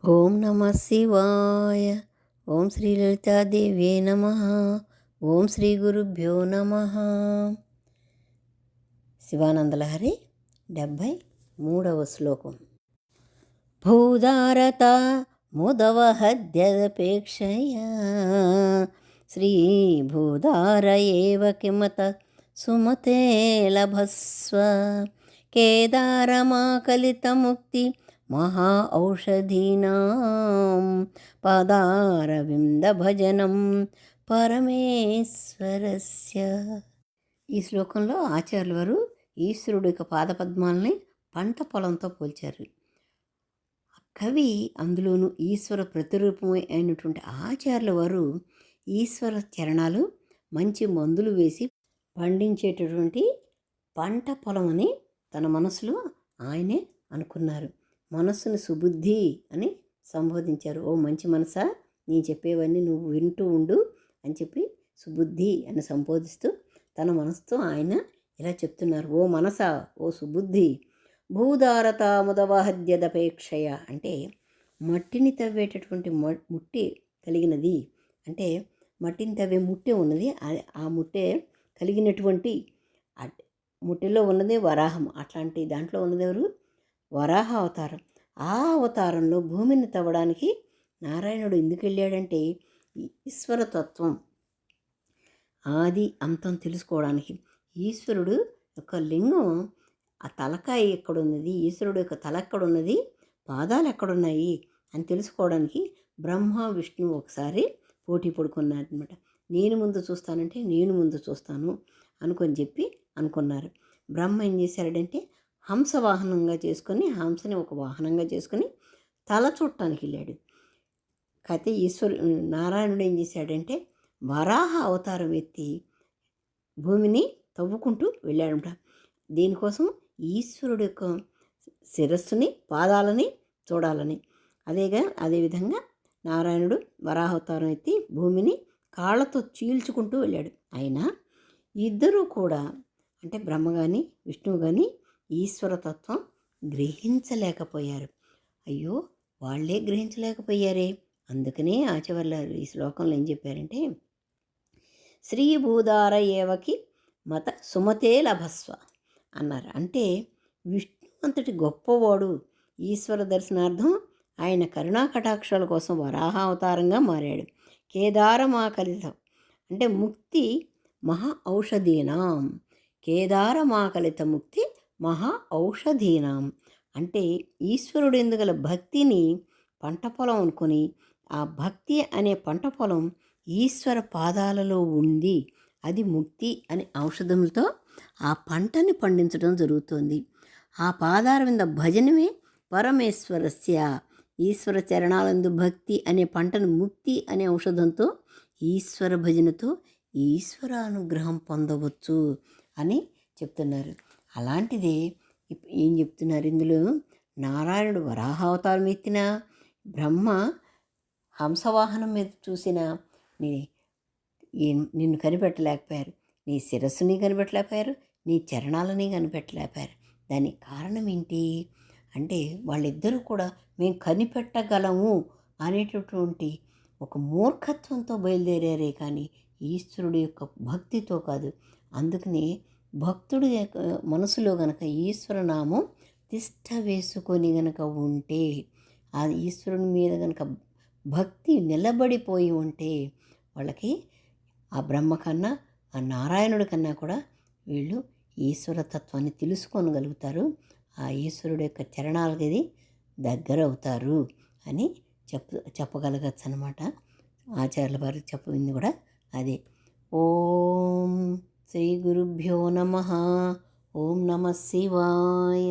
ఓం నమ శివాయ. ఓం శ్రీ లలితాదేవ్యే నమ. ఓం శ్రీ గురుభ్యో నమ. శివానందలహరి 73వ శ్లోకం. భూదారత ముదవహద్యదపేక్షయా శ్రీభూదార ఏవ కిమత సుమతే లభస్వ కేదారమాకలితముక్తి మహా ఔషధీనాం పాదారవింద భజనం పరమేశ్వరస్య. ఈ శ్లోకంలో ఆచార్యుల వారు ఈశ్వరుడు యొక్క పాదపద్మాలని పంట పొలంతో పోల్చారు. కవి అందులోనూ ఈశ్వర ప్రతిరూపమే అయినటువంటి ఆచార్యుల వారు ఈశ్వర చరణాలు మంచి మందులు వేసి పండించేటటువంటి పంట పొలం అని తన మనసులో ఆయనే అనుకున్నారు. మనస్సును సుబుద్ధి అని సంబోధించారు. ఓ మంచి మనసా, నేను చెప్పేవన్నీ నువ్వు వింటూ ఉండు అని చెప్పి సుబుద్ధి అని సంబోధిస్తూ తన మనసుతో ఆయన ఇలా చెప్తున్నారు. ఓ మనసా, ఓ సుబుద్ధి, భూదారత ముదవహద్యదపేక్షయ అంటే మట్టిని తవ్వేటటువంటి ముట్టి కలిగినది. అంటే మట్టిని తవ్వే ముట్టె ఉన్నది. ఆ ముట్టె కలిగినటువంటి ముట్టెలో ఉన్నది వరాహం. అట్లాంటి దాంట్లో ఉన్నది ఎవరు? వరాహ అవతారం. ఆ అవతారంలో భూమిని తవ్వడానికి నారాయణుడు ఎందుకు వెళ్ళాడంటే ఈశ్వరతత్వం ఆది అంతం తెలుసుకోవడానికి. ఈశ్వరుడు యొక్క లింగం, ఆ తలకాయ ఎక్కడున్నది, ఈశ్వరుడు యొక్క తల ఎక్కడున్నది, పాదాలు ఎక్కడున్నాయి అని తెలుసుకోవడానికి బ్రహ్మ విష్ణువు ఒకసారి పోటీ పడుకున్నారనమాట. నేను ముందు చూస్తానంటే నేను ముందు చూస్తాను అనుకున్నారు. బ్రహ్మ ఏం చేశాడంటే హంస వాహనంగా చేసుకొని, హంసని ఒక వాహనంగా చేసుకొని తల చూడటానికి వెళ్ళాడు. అయితే నారాయణుడు ఏం చేశాడంటే వరాహ అవతారం ఎత్తి భూమిని తవ్వుకుంటూ వెళ్ళాడంట. దీనికోసం ఈశ్వరుడు యొక్క శిరస్సుని పాదాలని చూడాలని. అదేవిధంగా నారాయణుడు వరాహవతారం ఎత్తి భూమిని కాళ్ళతో చీల్చుకుంటూ వెళ్ళాడు. అయినా ఇద్దరూ కూడా, అంటే బ్రహ్మ కానీ విష్ణువు కానీ ఈశ్వరతత్వం గ్రహించలేకపోయారు. అయ్యో, వాళ్ళే గ్రహించలేకపోయారే. అందుకనే ఆచార్యులు ఈ శ్లోకంలో ఏం చెప్పారంటే శ్రీభూదార ఏవకి మత సుమతే లభస్వ అన్నారు. అంటే విష్ణు అంతటి గొప్పవాడు. ఈశ్వర దర్శనార్థం ఆయన కరుణా కటాక్షాల కోసం వరాహ అవతారంగా మారాడు. కేదారమాకలితం అంటే ముక్తి మహా ఔషధీనాం. కేదారమాకలిత ముక్తి మహా ఔషధీనాం అంటే ఈశ్వరుడు ఎందుగల భక్తిని పంట పొలం అనుకొని, ఆ భక్తి అనే పంట పొలం ఈశ్వర పాదాలలో ఉంది. అది ముక్తి అనే ఔషధంతో ఆ పంటని పండించడం జరుగుతుంది. ఆ పాదారవింద భజనమే పరమేశ్వరస్య. ఈశ్వర చరణాలందు భక్తి అనే పంటను ముక్తి అనే ఔషధంతో ఈశ్వర భజనతో ఈశ్వర అనుగ్రహం పొందవచ్చు అని చెప్తున్నారు. అలాంటిదే ఏం చెప్తున్నారు ఇందులో? నారాయణుడు వరాహావతారం ఎత్తిన, బ్రహ్మ హంసవాహనం మీద చూసిన నిన్ను కనిపెట్టలేకపోయారు. నీ శిరస్సుని కనిపెట్టలేకపోయారు, నీ చరణాలని కనిపెట్టలేకపోయారు. దానికి కారణం ఏంటి అంటే వాళ్ళిద్దరూ కూడా మేము కనిపెట్టగలము అనేటటువంటి ఒక మూర్ఖత్వంతో బయలుదేరారే కానీ ఈశ్వరుడు యొక్క భక్తితో కాదు. అందుకని భక్తుడి మనసులో గనక ఈశ్వరనామం తిష్ట వేసుకొని గనక ఉంటే, ఆ ఈశ్వరుని మీద గనక భక్తి నిలబడిపోయి ఉంటే వాళ్ళకి ఆ బ్రహ్మ కన్నా, ఆ నారాయణుడి కన్నా కూడా వీళ్ళు ఈశ్వరతత్వాన్ని తెలుసుకోగలుగుతారు. ఆ ఈశ్వరుడు యొక్క చరణాలకి దగ్గర అవుతారు అని చెప్పగలగచ్చు అనమాట. ఆచార్యుల వారు చెప్పింది కూడా అదే. ఓం శ్రీ గురుభ్యో నమ. ఓం నమ శివాయ.